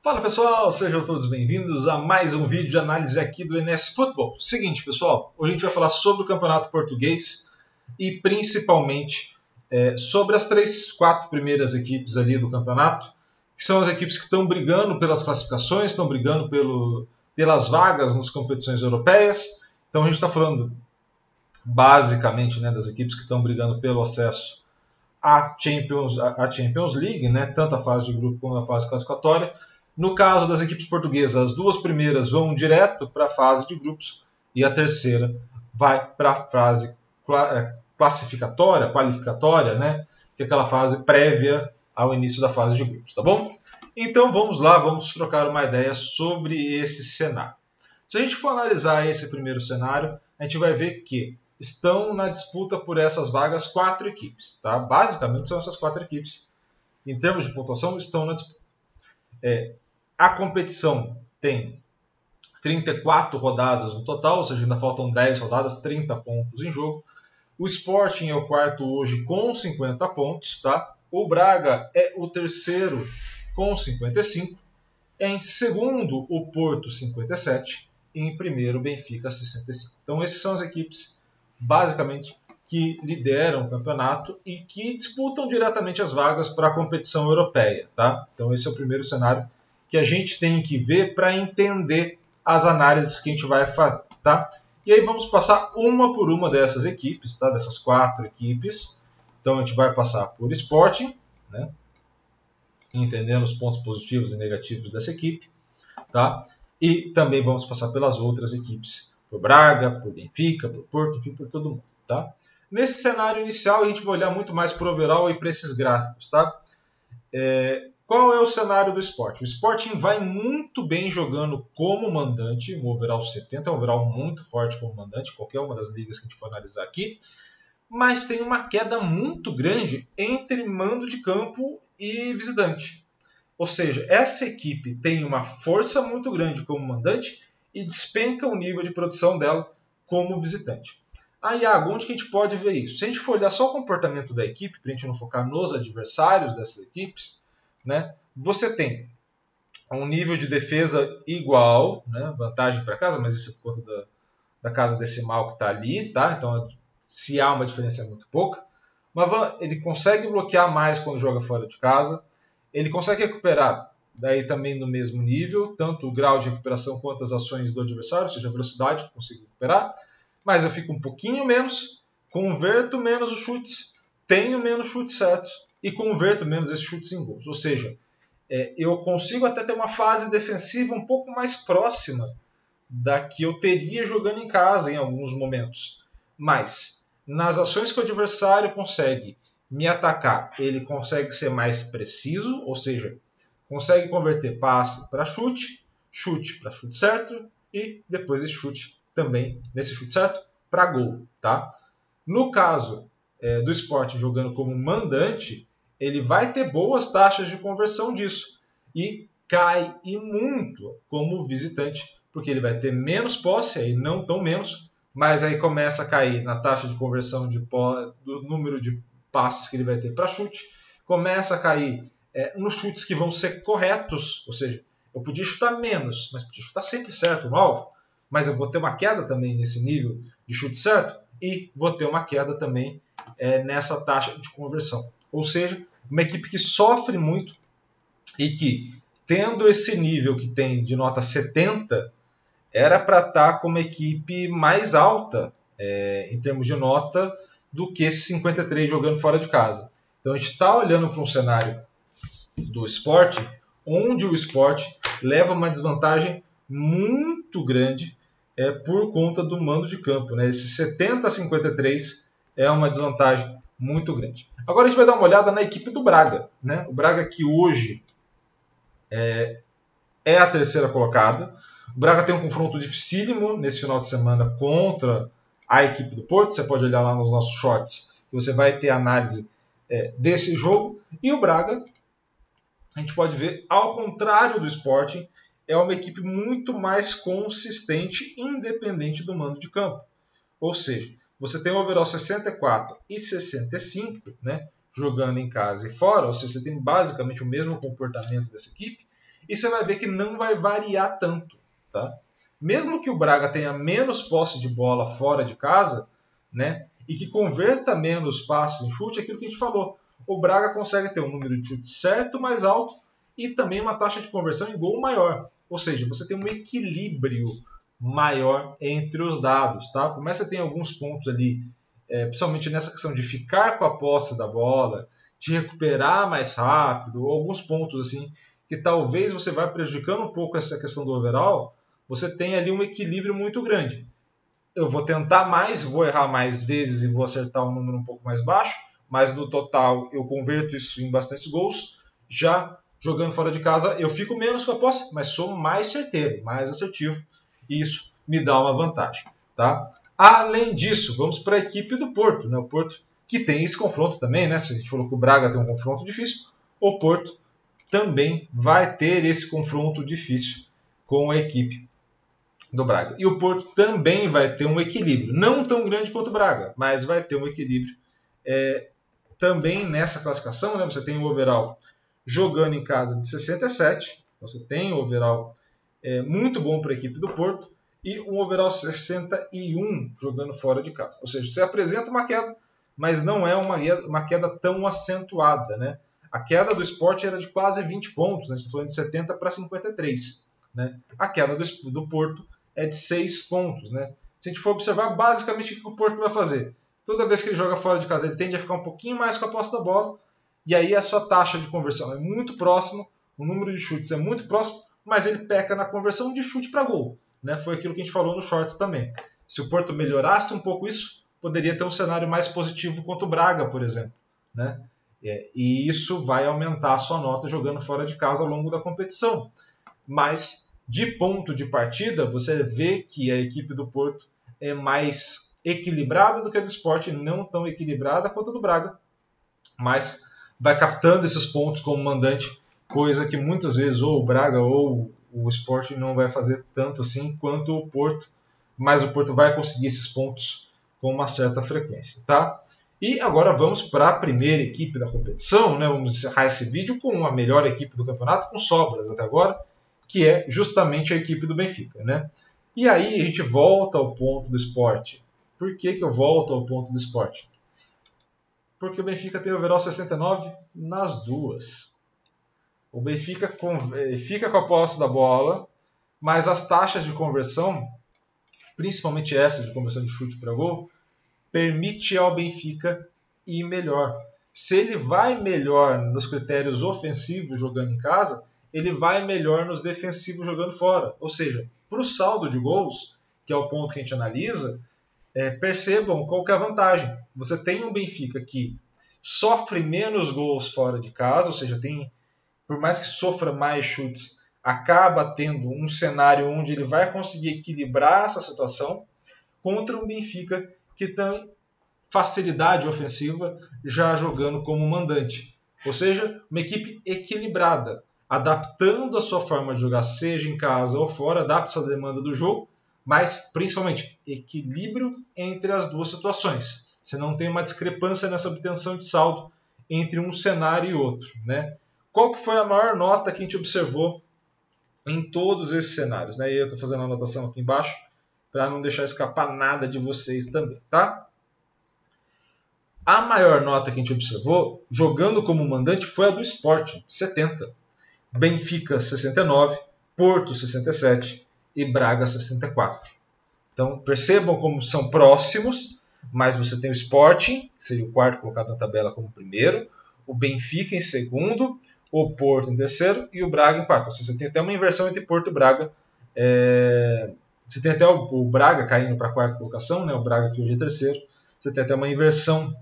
Fala pessoal, sejam todos bem-vindos a mais um vídeo de análise aqui do NS Football. Seguinte pessoal, hoje a gente vai falar sobre o Campeonato Português e principalmente sobre as 4 primeiras equipes ali do campeonato, que são as equipes que estão brigando pelas classificações, estão brigando pelas vagas nas competições europeias. Então a gente está falando basicamente das equipes que estão brigando pelo acesso à Champions League, tanto a fase de grupo como a fase classificatória. No caso das equipes portuguesas, as 2 primeiras vão direto para a fase de grupos e a terceira vai para a fase qualificatória, que é aquela fase prévia ao início da fase de grupos, tá bom? Então vamos lá, vamos trocar uma ideia sobre esse cenário. Se a gente for analisar esse primeiro cenário, a gente vai ver que estão na disputa por essas vagas 4 equipes, tá? Basicamente são essas 4 equipes. Em termos de pontuação, estão na disputa. A competição tem 34 rodadas no total, ou seja, ainda faltam 10 rodadas, 30 pontos em jogo. O Sporting é o quarto hoje com 50 pontos, tá? O Braga é o terceiro com 55. Em segundo, o Porto, 57. E em primeiro, o Benfica, 65. Então, essas são as equipes, basicamente, que lideram o campeonato e que disputam diretamente as vagas para a competição europeia, tá? Então, esse é o primeiro cenário que a gente tem que ver para entender as análises que a gente vai fazer, tá? E aí vamos passar uma por uma dessas equipes, tá? Dessas 4 equipes. Então a gente vai passar por Sporting, entendendo os pontos positivos e negativos dessa equipe, tá? E também vamos passar pelas outras equipes, por Braga, por Benfica, por Porto, enfim, por todo mundo, tá? Nesse cenário inicial a gente vai olhar muito mais para o overall e para esses gráficos, tá? Qual é o cenário do Sporting? O Sporting vai muito bem jogando como mandante, um overall 70, é um overall muito forte como mandante, qualquer uma das ligas que a gente for analisar aqui, mas tem uma queda muito grande entre mando de campo e visitante. Ou seja, essa equipe tem uma força muito grande como mandante e despenca o nível de produção dela como visitante. Aí, Iago, onde que a gente pode ver isso? Se a gente for olhar só o comportamento da equipe, para a gente não focar nos adversários dessas equipes, você tem um nível de defesa igual, vantagem para casa, mas isso é por conta da casa decimal que está ali, tá? Então, se há uma diferença é muito pouca. Mas ele consegue bloquear mais quando joga fora de casa, ele consegue recuperar daí também no mesmo nível, tanto o grau de recuperação quanto as ações do adversário, ou seja, a velocidade que consigo recuperar, mas eu fico um pouquinho menos, converto menos os chutes, tenho menos chutes certos e converto menos esses chutes em gols. Ou seja, eu consigo até ter uma fase defensiva um pouco mais próxima da que eu teria jogando em casa em alguns momentos. Mas nas ações que o adversário consegue me atacar, ele consegue ser mais preciso, ou seja, consegue converter passe para chute, chute para chute certo e depois esse chute também, nesse chute certo, para gol. Tá? No caso do Sporting jogando como mandante, ele vai ter boas taxas de conversão disso e cai e muito como visitante, porque ele vai ter menos posse, aí não tão menos, mas aí começa a cair na taxa de conversão do número de passes que ele vai ter para chute, começa a cair nos chutes que vão ser corretos, ou seja, eu podia chutar menos, mas podia chutar sempre certo no alvo, mas eu vou ter uma queda também nesse nível de chute certo e vou ter uma queda também nessa taxa de conversão. Ou seja, uma equipe que sofre muito e que, tendo esse nível que tem de nota 70, era para estar com uma equipe mais alta em termos de nota do que esse 53 jogando fora de casa. Então a gente está olhando para um cenário do Sport, onde o Sport leva uma desvantagem muito grande por conta do mando de campo. Esse 70 a 53 é uma desvantagem muito grande. Agora a gente vai dar uma olhada na equipe do Braga. O Braga que hoje é a terceira colocada. O Braga tem um confronto dificílimo nesse final de semana contra a equipe do Porto. Você pode olhar lá nos nossos shorts que você vai ter análise desse jogo. E o Braga, a gente pode ver, ao contrário do Sporting, é uma equipe muito mais consistente, independente do mando de campo. Ou seja, você tem o overall 64 e 65, jogando em casa e fora, ou seja, você tem basicamente o mesmo comportamento dessa equipe, e você vai ver que não vai variar tanto. Tá? Mesmo que o Braga tenha menos posse de bola fora de casa, né, e que converta menos passes em chute, é aquilo que a gente falou. O Braga consegue ter um número de chutes certo mais alto e também uma taxa de conversão em gol maior. Ou seja, você tem um equilíbrio maior entre os dados. Tá? Começa a ter alguns pontos ali, principalmente nessa questão de ficar com a posse da bola, de recuperar mais rápido, alguns pontos assim que talvez você vá prejudicando um pouco essa questão do overall, você tem ali um equilíbrio muito grande. Eu vou tentar mais, vou errar mais vezes e vou acertar um número um pouco mais baixo, mas no total eu converto isso em bastantes gols. Já jogando fora de casa eu fico menos com a posse, mas sou mais certeiro, mais assertivo, e isso me dá uma vantagem. Tá? Além disso, vamos para a equipe do Porto. Né? O Porto que tem esse confronto também, né? Se a gente falou que o Braga tem um confronto difícil, o Porto também vai ter esse confronto difícil com a equipe do Braga. E o Porto também vai ter um equilíbrio, não tão grande quanto o Braga, mas vai ter um equilíbrio também nessa classificação. Né? Você tem o overall jogando em casa de 67, você tem o overall muito bom para a equipe do Porto, e um overall 61 jogando fora de casa. Ou seja, você apresenta uma queda, mas não é uma queda tão acentuada. Né? A queda do Sport era de quase 20 pontos, né? A gente está falando de 70 para 53. Né? A queda do Porto é de 6 pontos. Né? Se a gente for observar, basicamente o que o Porto vai fazer? Toda vez que ele joga fora de casa, ele tende a ficar um pouquinho mais com a posse da bola, e aí a sua taxa de conversão é muito próxima, o número de chutes é muito próximo, mas ele peca na conversão de chute para gol. Né? Foi aquilo que a gente falou no Shorts também. Se o Porto melhorasse um pouco isso, poderia ter um cenário mais positivo contra o Braga, por exemplo. Né? E isso vai aumentar a sua nota jogando fora de casa ao longo da competição. Mas, de ponto de partida, você vê que a equipe do Porto é mais equilibrada do que a do Sport, não tão equilibrada quanto a do Braga, mas vai captando esses pontos como mandante, coisa que muitas vezes ou o Braga ou o Sport não vai fazer tanto assim quanto o Porto, mas o Porto vai conseguir esses pontos com uma certa frequência. Tá? E agora vamos para a primeira equipe da competição. Né? Vamos encerrar esse vídeo com a melhor equipe do campeonato, com sobras até agora, que é justamente a equipe do Benfica. Né? E aí a gente volta ao ponto do Sport. Por que eu volto ao ponto do Sport? Porque o Benfica tem overall 69 nas duas. O Benfica fica com a posse da bola, mas as taxas de conversão, principalmente essa de conversão de chute para gol, permite ao Benfica ir melhor. Se ele vai melhor nos critérios ofensivos jogando em casa, ele vai melhor nos defensivos jogando fora. Ou seja, para o saldo de gols, que é o ponto que a gente analisa, percebam qual que é a vantagem. Você tem um Benfica que sofre menos gols fora de casa, ou seja, por mais que sofra mais chutes, acaba tendo um cenário onde ele vai conseguir equilibrar essa situação, contra um Benfica que tem facilidade ofensiva já jogando como mandante. Ou seja, uma equipe equilibrada, adaptando a sua forma de jogar, seja em casa ou fora, adapta-se à demanda do jogo, mas principalmente equilíbrio entre as duas situações. Você não tem uma discrepância nessa obtenção de saldo entre um cenário e outro. Né? Qual que foi a maior nota que a gente observou em todos esses cenários? Né? E eu estou fazendo a anotação aqui embaixo para não deixar escapar nada de vocês também. Tá? A maior nota que a gente observou, jogando como mandante, foi a do Sport, 70. Benfica, 69. Porto, 67. E Braga, 64. Então, percebam como são próximos, mas você tem o Sporting, que seria o quarto colocado na tabela como primeiro, o Benfica em segundo, o Porto em terceiro e o Braga em quarto. Ou seja, você tem até uma inversão entre Porto e Braga. Você tem até o Braga caindo para a quarta colocação, né? O Braga que hoje é terceiro. Você tem até uma inversão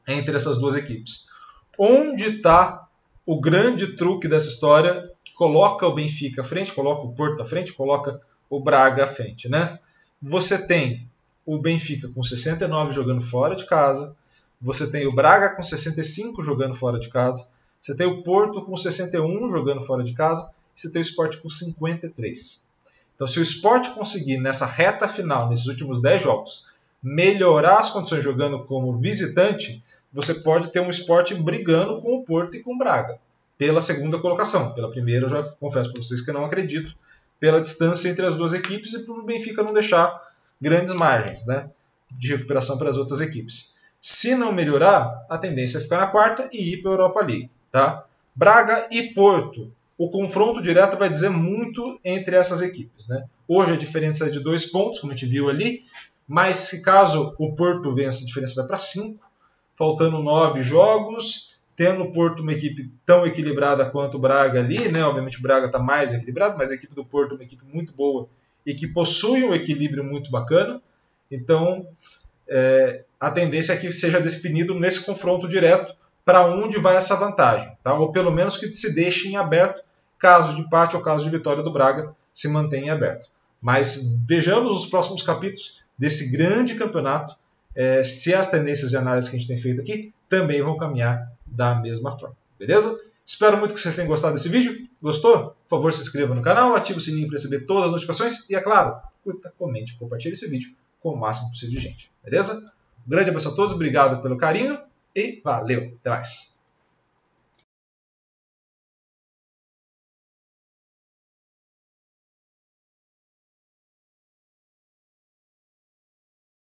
entre essas duas equipes. Onde está o grande truque dessa história que coloca o Benfica à frente, coloca o Porto à frente, coloca o Braga à frente, né? Você tem o Benfica com 69 jogando fora de casa, você tem o Braga com 65 jogando fora de casa, você tem o Porto com 61 jogando fora de casa, e você tem o Sport com 53. Então, se o Sport conseguir nessa reta final, nesses últimos 10 jogos, melhorar as condições jogando como visitante, você pode ter um Sport brigando com o Porto e com o Braga. pela segunda colocação. Pela primeira, eu já confesso para vocês que eu não acredito, pela distância entre as duas equipes e para o Benfica não deixar grandes margens, né, de recuperação para as outras equipes. Se não melhorar, a tendência é ficar na quarta e ir para a Europa League. Tá? Braga e Porto. O confronto direto vai dizer muito entre essas equipes. Né? Hoje a diferença é de 2 pontos, como a gente viu ali, mas se caso o Porto vença, a diferença vai para 5, faltando 9 jogos, tendo o Porto uma equipe tão equilibrada quanto o Braga ali, né? Obviamente o Braga está mais equilibrado, mas a equipe do Porto é uma equipe muito boa e que possui um equilíbrio muito bacana. Então, a tendência é que seja definido nesse confronto direto para onde vai essa vantagem, tá? Ou pelo menos que se deixe em aberto, caso de empate ou caso de vitória do Braga se mantenha em aberto. Mas vejamos os próximos capítulos desse grande campeonato, se as tendências de análise que a gente tem feito aqui também vão caminhar da mesma forma, beleza? Espero muito que vocês tenham gostado desse vídeo. Gostou? Por favor, se inscreva no canal, ative o sininho para receber todas as notificações e, é claro, curta, comente e compartilhe esse vídeo com o máximo possível de gente, beleza? Um grande abraço a todos, obrigado pelo carinho e valeu, até mais!